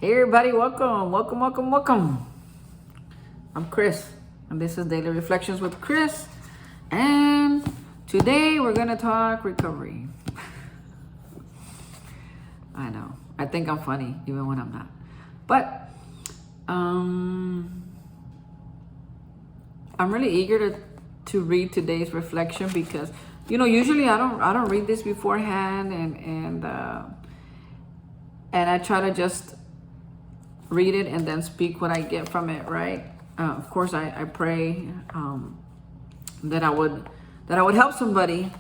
Hey everybody, welcome. I'm Chris, and this is Daily Reflections with Chris. And today we're gonna talk recovery. I know, I think I'm funny even when I'm not. But I'm really eager to read today's reflection because usually I don't read this beforehand and I try to just read it and then speak what I get from it, right? Of course, I pray that I would help somebody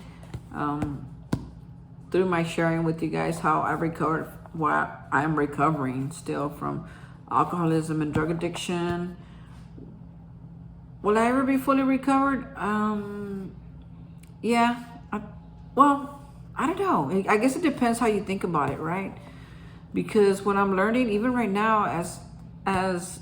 through my sharing with you guys how I recovered, why I am recovering still from alcoholism and drug addiction. Will I ever be fully recovered? Yeah. I don't know. I guess it depends how you think about it, right? Because what I'm learning, even right now, as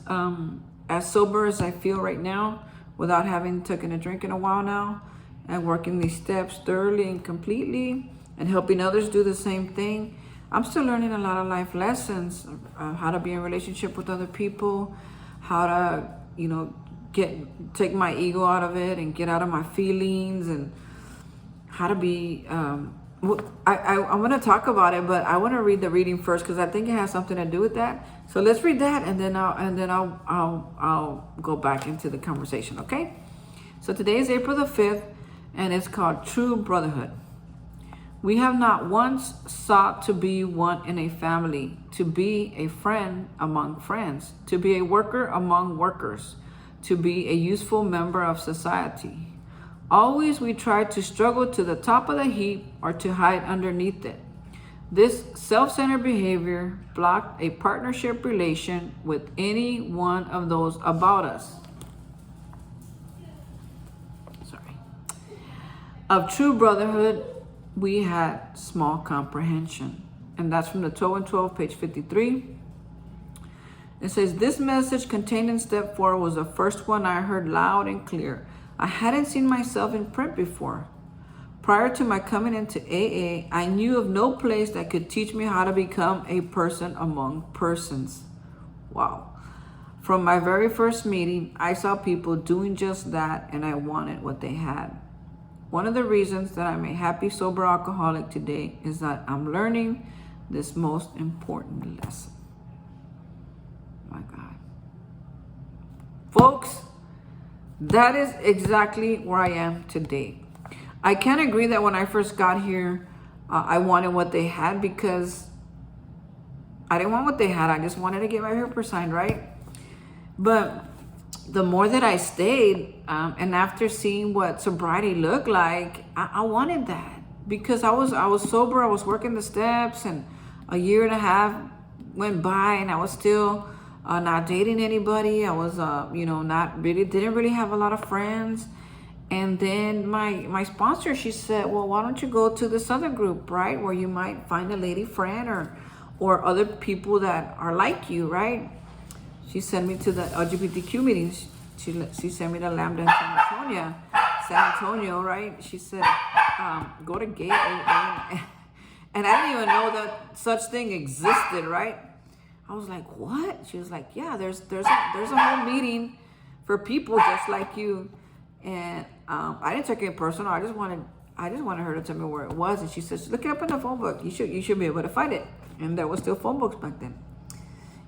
sober as I feel right now, without having taken a drink in a while now, and working these steps thoroughly and completely, and helping others do the same thing, I'm still learning a lot of life lessons, how to be in relationship with other people, how to take my ego out of it and get out of my feelings, and how to be. I'm going to talk about it, but I want to read the reading first because I think it has something to do with that. So let's read that, and then I'll go back into the conversation. Okay. So today is April the 5th, and it's called True Brotherhood. We have not once sought to be one in a family, to be a friend among friends, to be a worker among workers, to be a useful member of society. Always we try to struggle to the top of the heap or to hide underneath it. This self-centered behavior blocked a partnership relation with any one of those about us. Of true brotherhood, we had small comprehension. And that's from the 12 and 12, page 53. It says, this message contained in step 4 was the first one I heard loud and clear. I hadn't seen myself in print before. Prior to my coming into AA, I knew of no place that could teach me how to become a person among persons. Wow. From my very first meeting, I saw people doing just that, and I wanted what they had. One of the reasons that I'm a happy, sober alcoholic today is that I'm learning this most important lesson. My God. Folks, that is exactly where I am today. I can't agree that when I first got here, I wanted what they had, because I didn't want what they had. I just wanted to get my paper signed, right? But the more that I stayed, and after seeing what sobriety looked like, I wanted that, because I was sober. I was working the steps, and a year and a half went by, and I was still not dating anybody. I was, didn't really have a lot of friends. And then my sponsor, she said, well, why don't you go to this other group, right? Where you might find a lady friend or other people that are like you, right? She sent me to the LGBTQ meetings. She sent me to Lambda in San Antonio, right? She said, go to gay AA. And I didn't even know that such thing existed, right? I was like, what? She was like, yeah, there's a whole meeting for people just like you. And I didn't take it personal. I just wanted her to tell me where it was. And she says, look it up in the phone book. You should be able to find it. And there was still phone books back then.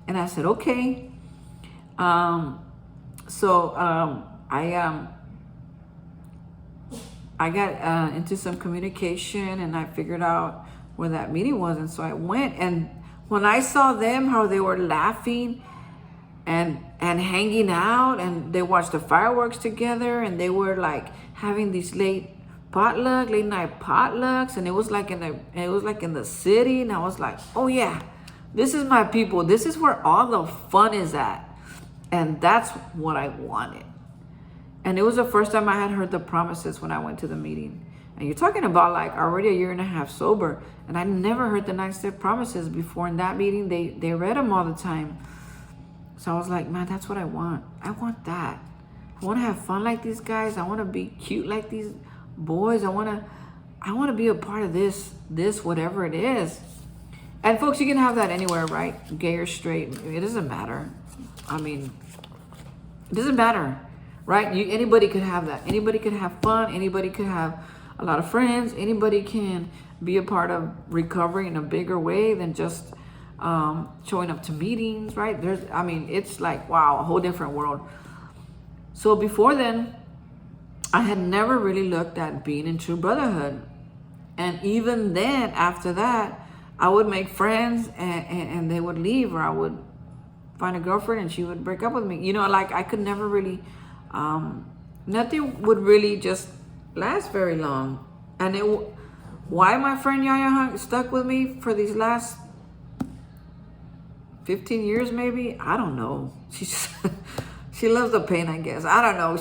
And I said, okay. I got into some communication, and I figured out where that meeting was. And so I went, and when I saw them, how they were laughing and hanging out, and they watched the fireworks together, and they were like having these late night potlucks, and it was like in the city, and I was like, oh yeah, this is my people. This is where all the fun is at. And that's what I wanted. And it was the first time I had heard the promises when I went to the meeting. And you're talking about like already a year and a half sober. And I never heard the 9-step promises before. In that meeting, they read them all the time. So I was like, man, that's what I want. I want that. I want to have fun like these guys. I want to be cute like these boys. I want to be a part of this whatever it is. And folks, you can have that anywhere, right? Gay or straight, it doesn't matter. I mean, it doesn't matter, right? Anybody could have that. Anybody could have fun. Anybody could have a lot of friends. Anybody can be a part of recovery in a bigger way than just showing up to meetings, right? I mean, it's like, wow, a whole different world. So before then, I had never really looked at being in true brotherhood. And even then, after that, I would make friends and they would leave, or I would find a girlfriend and she would break up with me. You know, like I could never really, nothing would really just last very long. And why my friend Yaya stuck with me for these last 15 years maybe? I don't know. She just, she loves the pain, I guess. I don't know.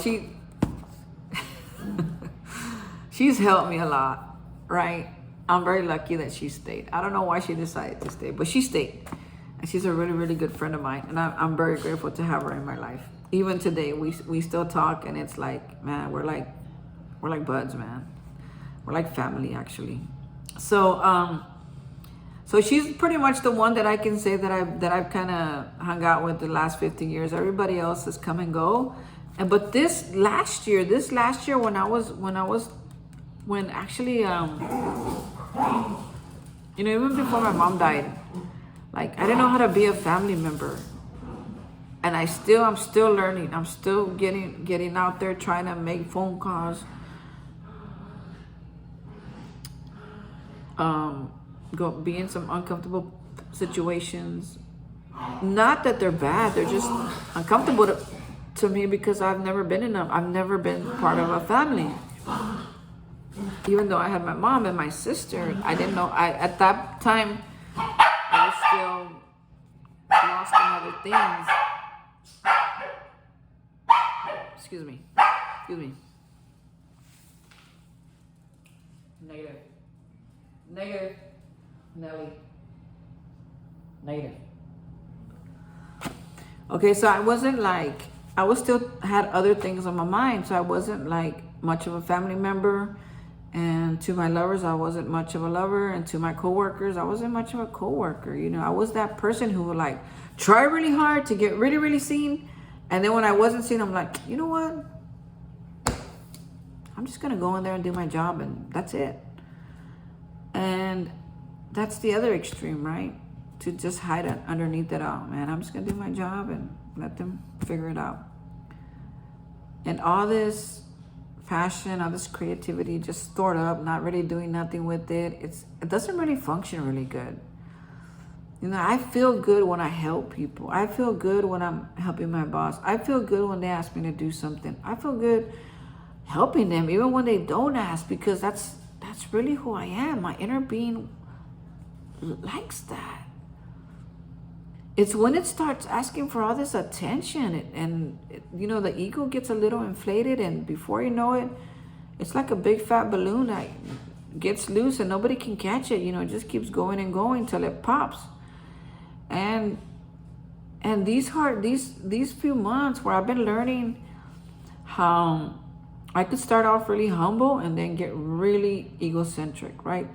She's helped me a lot, right? I'm very lucky that she stayed. I don't know why she decided to stay, but she stayed. And she's a really, really good friend of mine. And I'm very grateful to have her in my life. Even today, we still talk, and it's like, man, we're like buds, man. We're like family, actually. So so she's pretty much the one that I can say that I've kind of hung out with the last 15 years. Everybody else has come and go. But this last year when actually you know, even before my mom died, like I didn't know how to be a family member. And I'm still learning. I'm still getting out there, trying to make phone calls, be in some uncomfortable situations. Not that they're bad, they're just uncomfortable to me because I've never been in them. I've never been part of a family. Even though I had my mom and my sister, I didn't know. At that time, I was still lost in other things. Excuse me. Negative. Nelly. Negative. Okay, so I was still had other things on my mind. So I wasn't like much of a family member. And to my lovers, I wasn't much of a lover. And to my coworkers, I wasn't much of a coworker. You know, I was that person who would like try really hard to get really, really seen. And then when I wasn't seen, I'm like, you know what? I'm just going to go in there and do my job, and that's it. And that's the other extreme, right? To just hide underneath it all. Man, I'm just going to do my job and let them figure it out. And all this passion, all this creativity just stored up, not really doing nothing with it. It doesn't really function really good. You know, I feel good when I help people. I feel good when I'm helping my boss. I feel good when they ask me to do something. I feel good helping them, even when they don't ask, because that's really who I am. My inner being likes that. It's when it starts asking for all this attention and you know, the ego gets a little inflated, and before you know it, it's like a big fat balloon that gets loose and nobody can catch it. You know, it just keeps going and going till it pops. And these few months where I've been learning how I could start off really humble and then get really egocentric, right?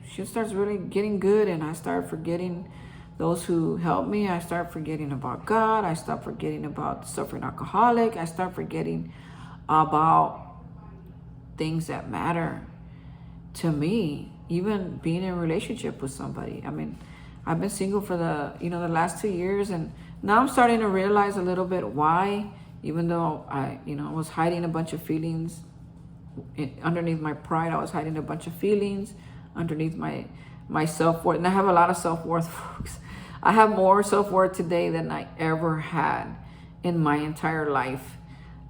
Shit starts really getting good, and I start forgetting those who helped me. I start forgetting about God. I start forgetting about the suffering alcoholic. I start forgetting about things that matter to me, even being in a relationship with somebody. I mean, I've been single for the last 2 years, and now I'm starting to realize a little bit why, even though I was hiding a bunch of feelings underneath my pride. I was hiding a bunch of feelings underneath my self-worth. And I have a lot of self-worth, folks. I have more self-worth today than I ever had in my entire life.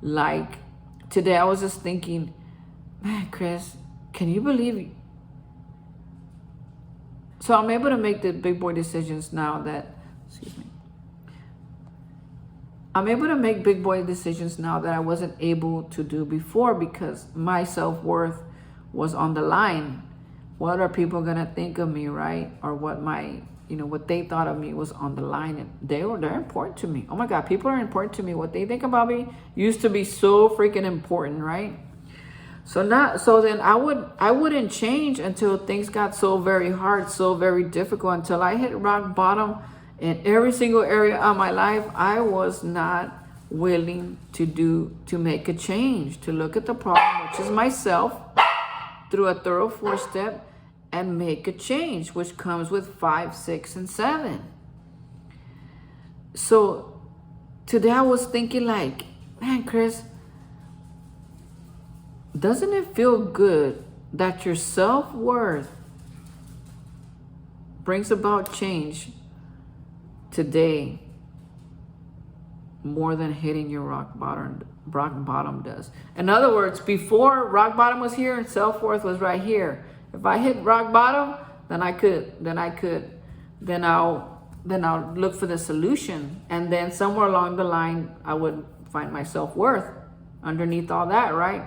Like today I was just thinking, man, Chris, can you believe? So I'm able to make the big boy decisions now that, I'm able to make big boy decisions now that I wasn't able to do before, because my self-worth was on the line. What are people gonna think of me, right? Or what what they thought of me was on the line, and they're important to me. Oh my God, people are important to me. What they think about me used to be so freaking important, right? So then I wouldn't change until things got so very hard, so very difficult, until I hit rock bottom in every single area of my life. I was not willing to make a change, to look at the problem, which is myself, through a thorough 4-step, and make a change, which comes with 5, 6, and 7. So today I was thinking like, man, Chris, doesn't it feel good that your self-worth brings about change today more than hitting your rock bottom does? In other words, before rock bottom was here and self-worth was right here. If I hit rock bottom, then I'll look for the solution, and then somewhere along the line I would find my self-worth underneath all that, right?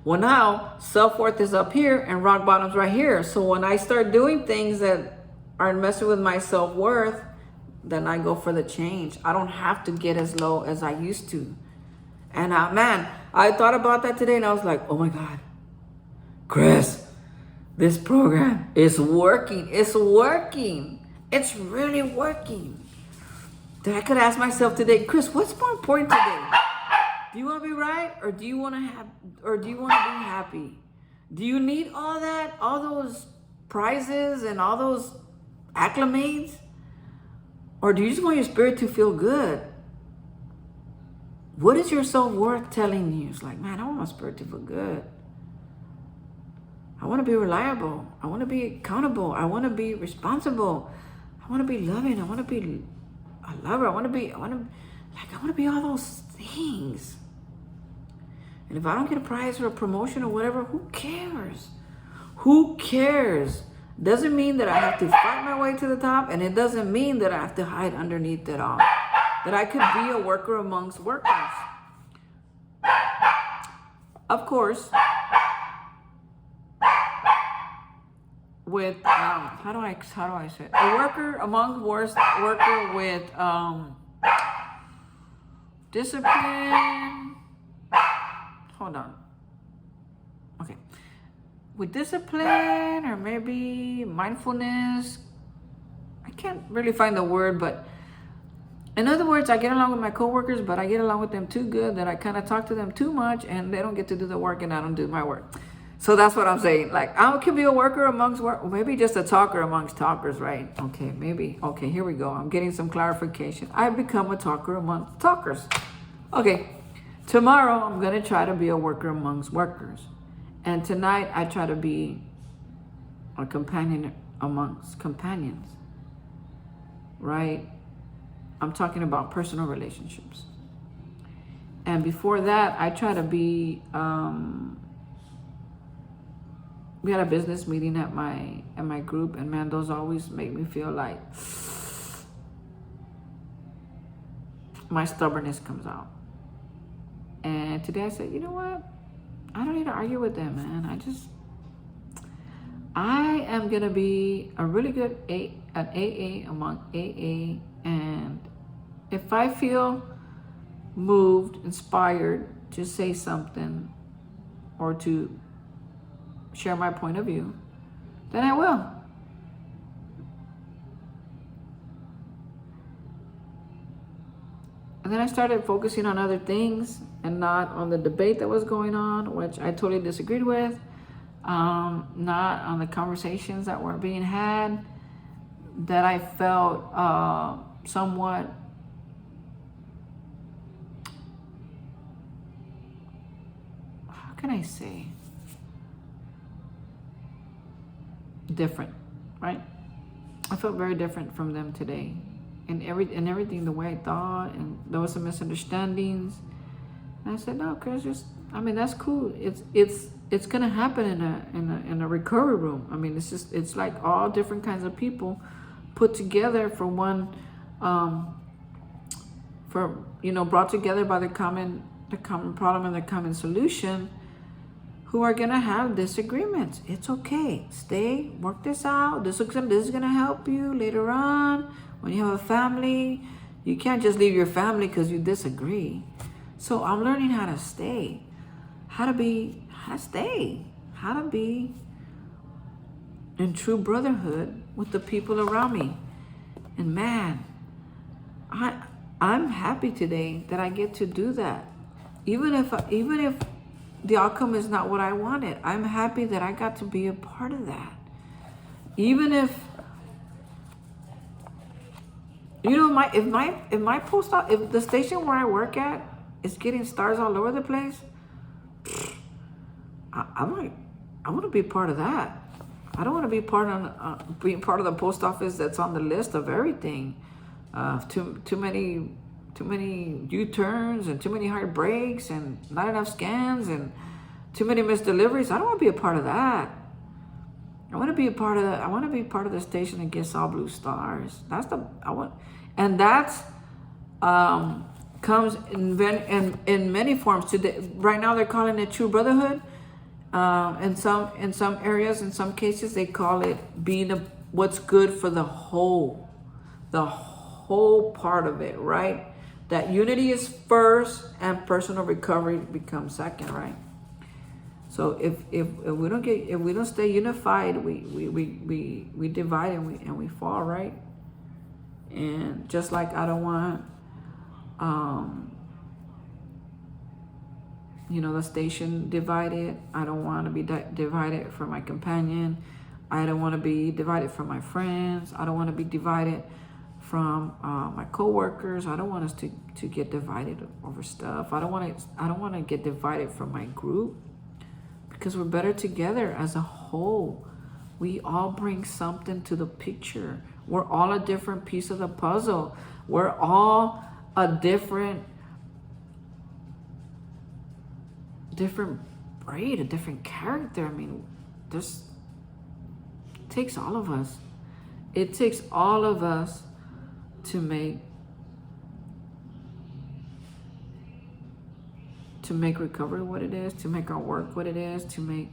Well, now self-worth is up here and rock bottom's right here. So when I start doing things that are messing with my self-worth, then I go for the change. I don't have to get as low as I used to. And man, I thought about that today, and I was like, oh my God, Chris, this program is working. It's working. It's really working. Then I could ask myself today, Chris, what's more important today? Do you want to be right, or do you want to be happy? Do you need all that, all those prizes and all those acclimates? Or do you just want your spirit to feel good? What is your self-worth telling you? It's like, man, I want my spirit to feel good. I want to be reliable. I want to be accountable. I want to be responsible. I want to be loving. I want to be a lover. I want to be all those things. And if I don't get a prize or a promotion or whatever, who cares? Who cares? Doesn't mean that I have to fight my way to the top, and it doesn't mean that I have to hide underneath it all. That I could be a worker amongst workers. Of course, with how do I say it? A worker amongst worker with discipline. Hold on. Okay. With discipline, or maybe mindfulness. I can't really find the word, but in other words, I get along with my coworkers, but I get along with them too good that I kind of talk to them too much, and they don't get to do the work, and I don't do my work. So that's what I'm saying. Like, I could be a worker amongst work, maybe just a talker amongst talkers, right? Okay, maybe. Okay, here we go. I'm getting some clarification. I've become a talker amongst talkers. Okay, tomorrow I'm going to try to be a worker amongst workers. And tonight I try to be a companion amongst companions, right? I'm talking about personal relationships. And before that, I try to be, we had a business meeting at my group, and man, those always make me feel like my stubbornness comes out. And today I said, you know what? I don't need to argue with them, man. I am going to be a really good an AA among AA. And if I feel moved, inspired to say something or to share my point of view, then I will. And then I started focusing on other things and not on the debate that was going on, which I totally disagreed with, not on the conversations that were being had, that I felt somewhat how can I say, different, right? I felt very different from them today. And everything, the way I thought, and there was some misunderstandings. And I said, no, Chris, that's cool. It's gonna happen in a recovery room. I mean, it's like all different kinds of people put together for one, brought together by the common problem and the common solution, who are gonna have disagreements. It's okay. Stay, work this out. This is gonna help you later on. When you have a family, you can't just leave your family because you disagree. So I'm learning how to stay. how to stay, how to be in true brotherhood with the people around me. And man, I'm happy today that I get to do that. Even if the outcome is not what I wanted, I'm happy that I got to be a part of that. Even if if my post op, if the station where I work at is getting stars all over the place, I want to be part of that. I don't want to be being part of the post office that's on the list of everything. Too many U-turns and too many hard breaks and not enough scans and too many missed deliveries. I don't want to be a part of that. I want to be part of the station that gets all blue stars. And that's comes in many forms. Today, right now, they're calling it true brotherhood. In some areas, in some cases, they call it being what's good for the whole part of it, right? That unity is first and personal recovery becomes second, right? So if we don't stay unified, we divide and we fall, right? And just like I don't want the station divided, I don't want to be divided from my companion. I don't want to be divided from my friends. I don't want to be divided from my coworkers. I don't want us to get divided over stuff. I don't want to get divided from my group, because we're better together as a whole. We all bring something to the picture. We're all a different piece of the puzzle. We're all a different braid, a different character. I mean, it takes all of us. It takes all of us to make recovery what it is, to make our work what it is, to make,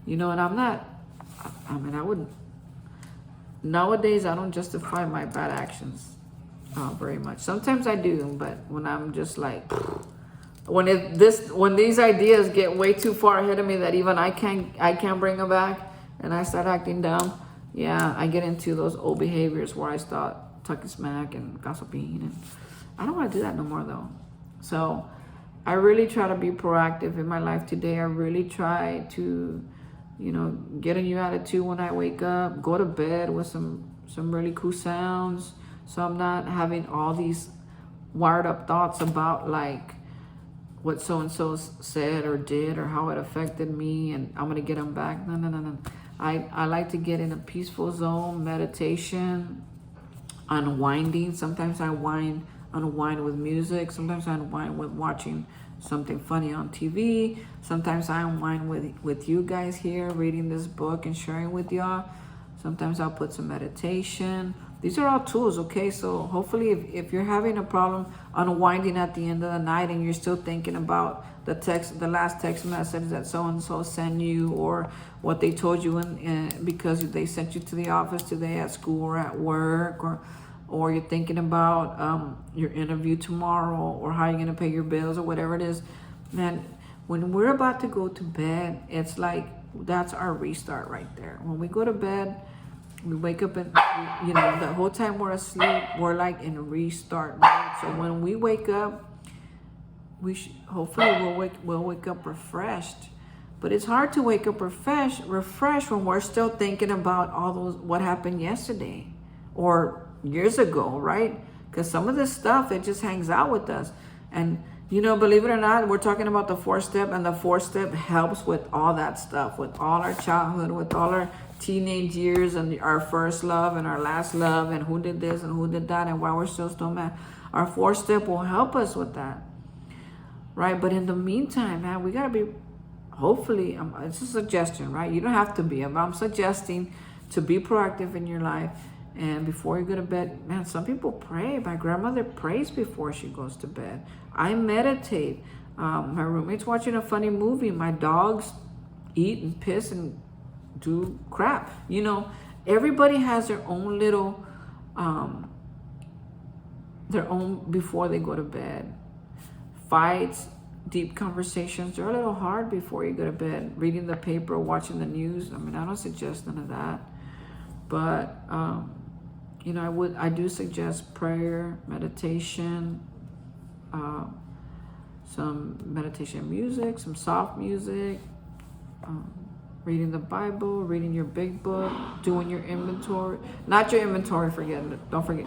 and I wouldn't, nowadays I don't justify my bad actions very much. Sometimes I do, but when I'm just like, when these ideas get way too far ahead of me that even I can't bring them back, and I start acting dumb, yeah, I get into those old behaviors where I start talking smack and gossiping, and I don't want to do that no more though. So I really try to be proactive in my life today. I really try to, get a new attitude when I wake up, go to bed with some really cool sounds, so I'm not having all these wired up thoughts about like what so-and-so said or did or how it affected me and I'm gonna get them back. No. I like to get in a peaceful zone, meditation, unwinding. Sometimes I unwind with music. Sometimes I unwind with watching something funny on TV. Sometimes I unwind with you guys here, reading this book and sharing with y'all. Sometimes I'll put some meditation. These are all tools, okay? So hopefully if you're having a problem unwinding at the end of the night and you're still thinking about the last text message that so-and-so sent you, or what they told you because they sent you to the office today at school or at work, or you're thinking about your interview tomorrow, or how you're going to pay your bills, or whatever it is, man, when we're about to go to bed, it's like that's our restart right there. When we go to bed, we wake up and, the whole time we're asleep, we're like in restart mode. So when we wake up, hopefully we'll wake up refreshed. But it's hard to wake up refreshed when we're still thinking about what happened yesterday or years ago, right? Because some of this stuff, it just hangs out with us. And believe it or not, we're talking about the 4-step, and the 4-step helps with all that stuff, with all our childhood, with all our teenage years, and our first love and our last love, and who did this and who did that, and why we're still mad. Our 4-step will help us with that, right? But in the meantime, man, we gotta be, hopefully, it's a suggestion, right? You don't have to be, I'm suggesting to be proactive in your life. And before you go to bed, man, some people pray. My grandmother prays before she goes to bed. I meditate. My roommate's watching a funny movie. My dogs eat and piss and do crap. Everybody has their own little, their own before they go to bed. Fights, deep conversations, they're a little hard before you go to bed. Reading the paper, watching the news. I mean, I don't suggest none of that. But, you know, I do suggest prayer, meditation, some meditation music, some soft music, reading the Bible, reading your big book, doing your inventory. Not your inventory, forget it. Don't forget.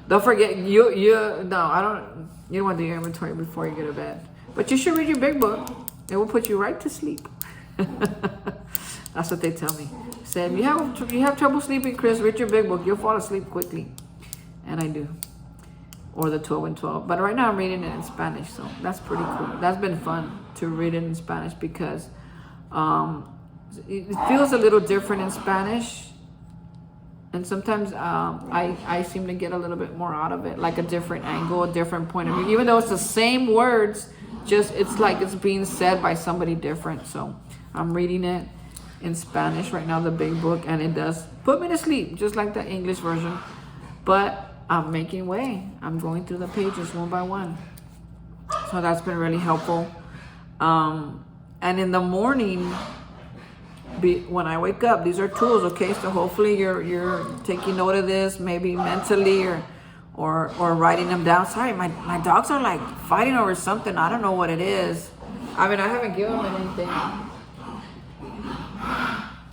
Don't forget, you don't want to do your inventory before you go to bed. But you should read your big book. It will put you right to sleep. That's what they tell me. Said, you have trouble sleeping, Chris, read your big book. You'll fall asleep quickly. And I do. Or the 12 and 12. But right now I'm reading it in Spanish, so that's pretty cool. That's been fun to read it in Spanish because it feels a little different in Spanish. And sometimes I seem to get a little bit more out of it, like a different angle, a different point of view. Even though it's the same words, just it's like it's being said by somebody different. So I'm reading it in Spanish right now, the big book, and it does put me to sleep, just like the English version. But I'm making way. I'm going through the pages one by one. So that's been really helpful. And in the morning, when I wake up, these are tools, okay? So hopefully you're taking note of this, maybe mentally or writing them down. Sorry, my dogs are like fighting over something. I don't know what it is. I mean, I haven't given them anything.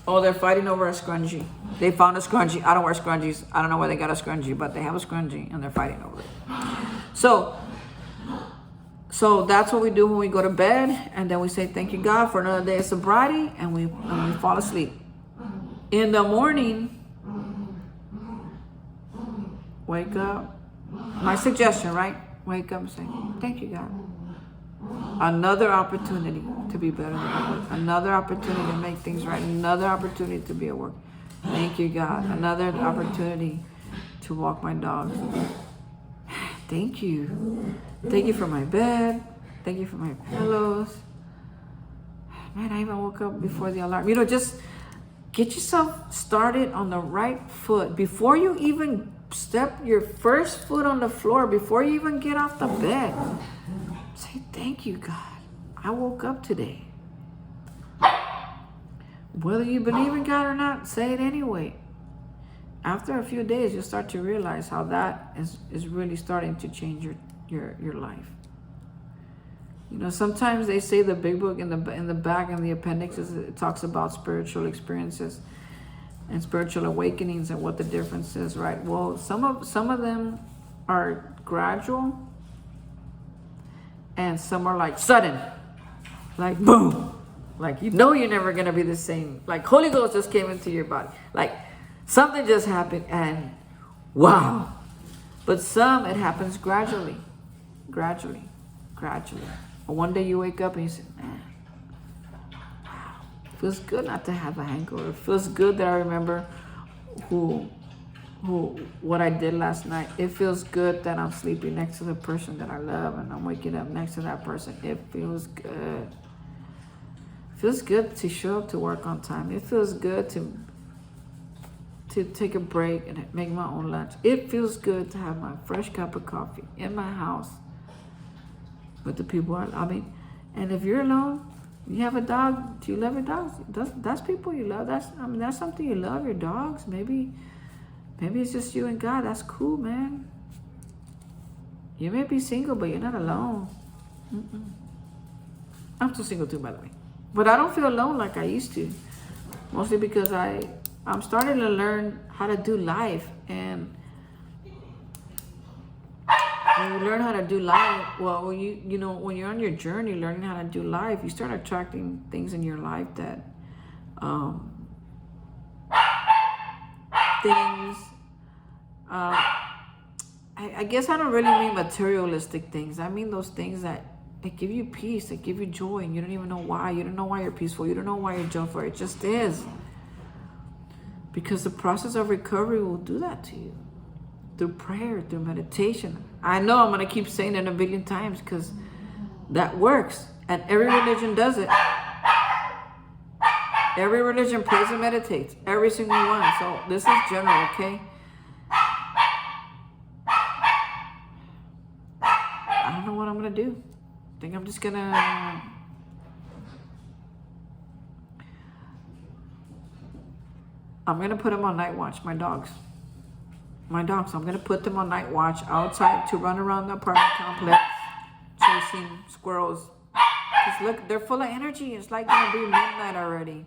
Oh, they're fighting over a scrunchie. They found a scrunchie. I don't wear scrunchies. I don't know where they got a scrunchie, but they have a scrunchie and they're fighting over it. So that's what we do when we go to bed, and then we say thank you God for another day of sobriety, and we fall asleep. In the morning, wake up. My suggestion, right? Wake up and say thank you God. Another opportunity to be better than I was. Another opportunity to make things right. Another opportunity to be at work. Thank you God. Another opportunity to walk my dogs. Thank you. Thank you for my bed. Thank you for my pillows. Man, I even woke up before the alarm. You know, just get yourself started on the right foot. Before you even step your first foot on the floor, before you even get off the bed, say, thank you, God. I woke up today. Whether you believe in God or not, say it anyway. After a few days, you'll start to realize how that is really starting to change your life. You know, sometimes they say the big book in the back and the appendix it talks about spiritual experiences and spiritual awakenings and what the difference is, right? Well, some of them are gradual and some are like sudden, like boom, like you know you're never gonna be the same. Like Holy Ghost just came into your body, like something just happened and wow. But some it happens gradually. Or one day you wake up and you say, man, wow, it feels good not to have a hangover. It feels good that I remember what I did last night. It feels good that I'm sleeping next to the person that I love and I'm waking up next to that person. It feels good. It feels good to show up to work on time. It feels good to take a break and make my own lunch. It feels good to have my fresh cup of coffee in my house with the people I mean, and if you're alone, you have a dog, do you love your dogs? That's people you love. That's something you love, your dogs. Maybe it's just you and God. That's cool, man. You may be single, but you're not alone. I'm still single too, by the way. But I don't feel alone like I used to. Mostly because I'm starting to learn how to do life. And when you learn how to do life, well, you know, when you're on your journey learning how to do life, you start attracting things in your life that I guess I don't really mean materialistic things. I mean those things that give you peace, that give you joy, and you don't even know why. You don't know why you're peaceful. You don't know why you're joyful. It just is. Because the process of recovery will do that to you. Through prayer, through meditation. I know I'm going to keep saying it a billion times because that works. And every religion does it. Every religion prays and meditates. Every single one. So this is general, okay? I don't know what I'm going to do. think I'm just gonna... I'm gonna put them on night watch, my dogs. I'm gonna put them on night watch outside to run around the apartment complex chasing squirrels. Just look, they're full of energy. It's like gonna be midnight already.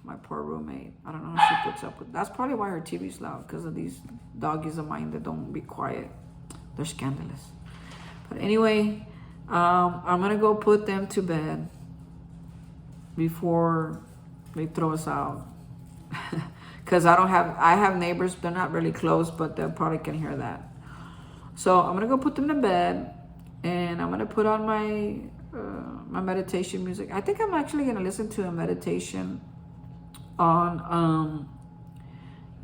My poor roommate. I don't know how she puts up with. That's probably why her TV's loud, because of these doggies of mine that don't be quiet. They're scandalous. But anyway, I'm gonna go put them to bed before they throw us out. Because I have neighbors. They're not really close, but they probably can hear that. So I'm gonna go put them to bed, and I'm gonna put on my my meditation music. I think I'm actually gonna listen to a meditation on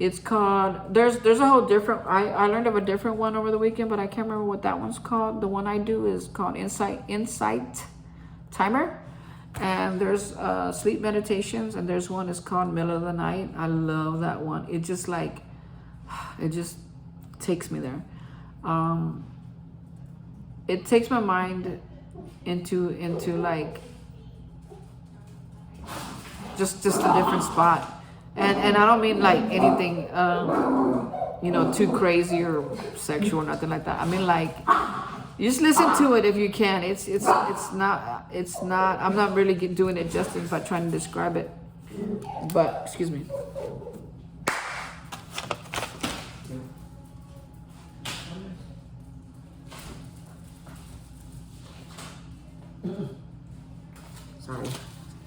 it's called, there's a whole different, I learned of a different one over the weekend, but I can't remember what that one's called. The one I do is called Insight Timer, and there's sleep meditations, and there's one is called Middle of the Night. I love that one. It just like, it just takes me there. It takes my mind into like just a different spot, and I don't mean like anything you know, too crazy or sexual or nothing like that. I mean, like, you just listen to it if you can. It's not I'm not really doing it justice by trying to describe it, but excuse me. Sorry.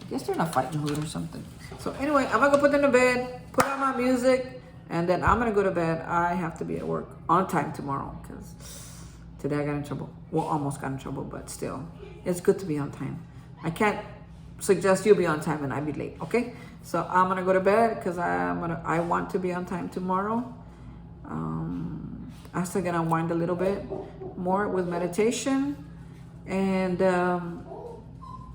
Guess they're in a fighting mood or something. So anyway, I'm gonna go put them to bed, put on my music, and then I'm gonna go to bed. I have to be at work on time tomorrow because today I got in trouble. Well, almost got in trouble, but still, it's good to be on time. I can't suggest you be on time and I be late, okay? So I'm gonna go to bed because I want to be on time tomorrow. I'm still gonna unwind a little bit more with meditation, and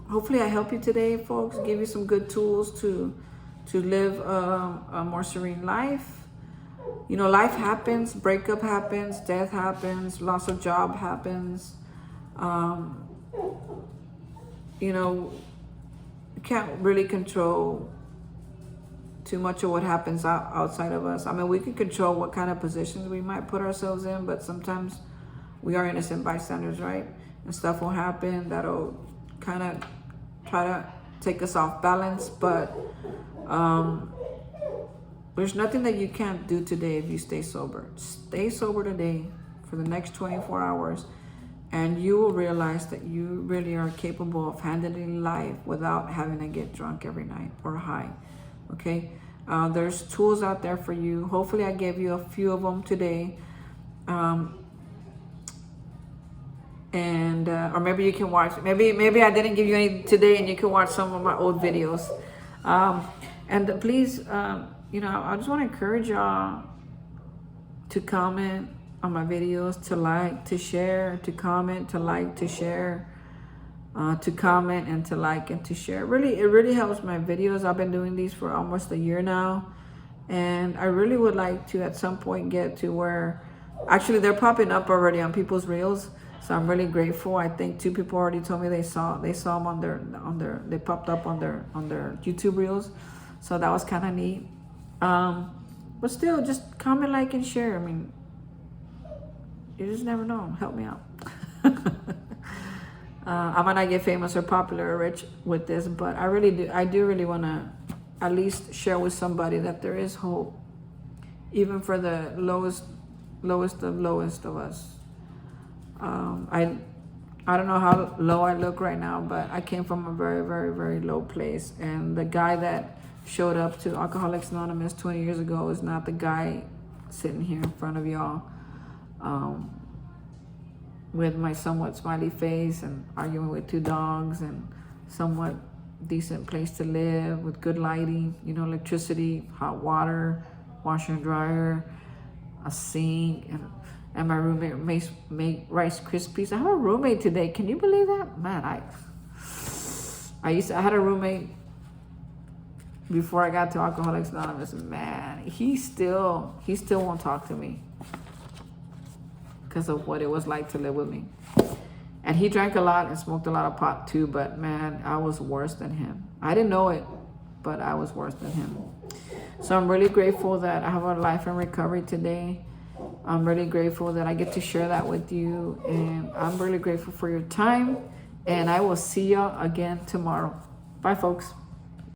hopefully I help you today, folks. Give you some good tools to live a more serene life. You know, life happens, breakup happens, death happens, loss of job happens. You know, you can't really control too much of what happens outside of us. I mean, we can control what kind of positions we might put ourselves in, but sometimes we are innocent bystanders, right? And stuff will happen that'll kind of try to take us off balance, but there's nothing that you can't do today if you stay sober. Stay sober today for the next 24 hours, and you will realize that you really are capable of handling life without having to get drunk every night or high, okay? There's tools out there for you. Hopefully I gave you a few of them today. And or maybe you can watch, maybe I didn't give you any today, and you can watch some of my old videos. And please, you know, I just want to encourage y'all to comment on my videos, to like, to share, to comment, to like, to share, to comment and to like and to share. Really, it really helps my videos. I've been doing these for almost a year now, and I really would like to at some point get to where, actually they're popping up already on people's reels. So I'm really grateful. I think 2 people already told me they saw them on their they popped up on their YouTube reels. So that was kind of neat. But still, just comment, like, and share. I mean, you just never know. Help me out. I might not get famous or popular or rich with this, but I do really want to at least share with somebody that there is hope, even for the lowest of us. I don't know how low I look right now, but I came from a very, very, very low place. And the guy that showed up to Alcoholics Anonymous 20 years ago is not the guy sitting here in front of y'all with my somewhat smiley face and arguing with 2 dogs and somewhat decent place to live with good lighting, you know, electricity, hot water, washer and dryer, a sink, and my roommate make Rice Krispies. I have a roommate today. Can you believe that? Man, I had a roommate before I got to Alcoholics Anonymous. Man, he still won't talk to me because of what it was like to live with me. And he drank a lot and smoked a lot of pot too, but man, I was worse than him. I didn't know it, but I was worse than him. So I'm really grateful that I have a life in recovery today. I'm really grateful that I get to share that with you. And I'm really grateful for your time. And I will see y'all again tomorrow. Bye, folks.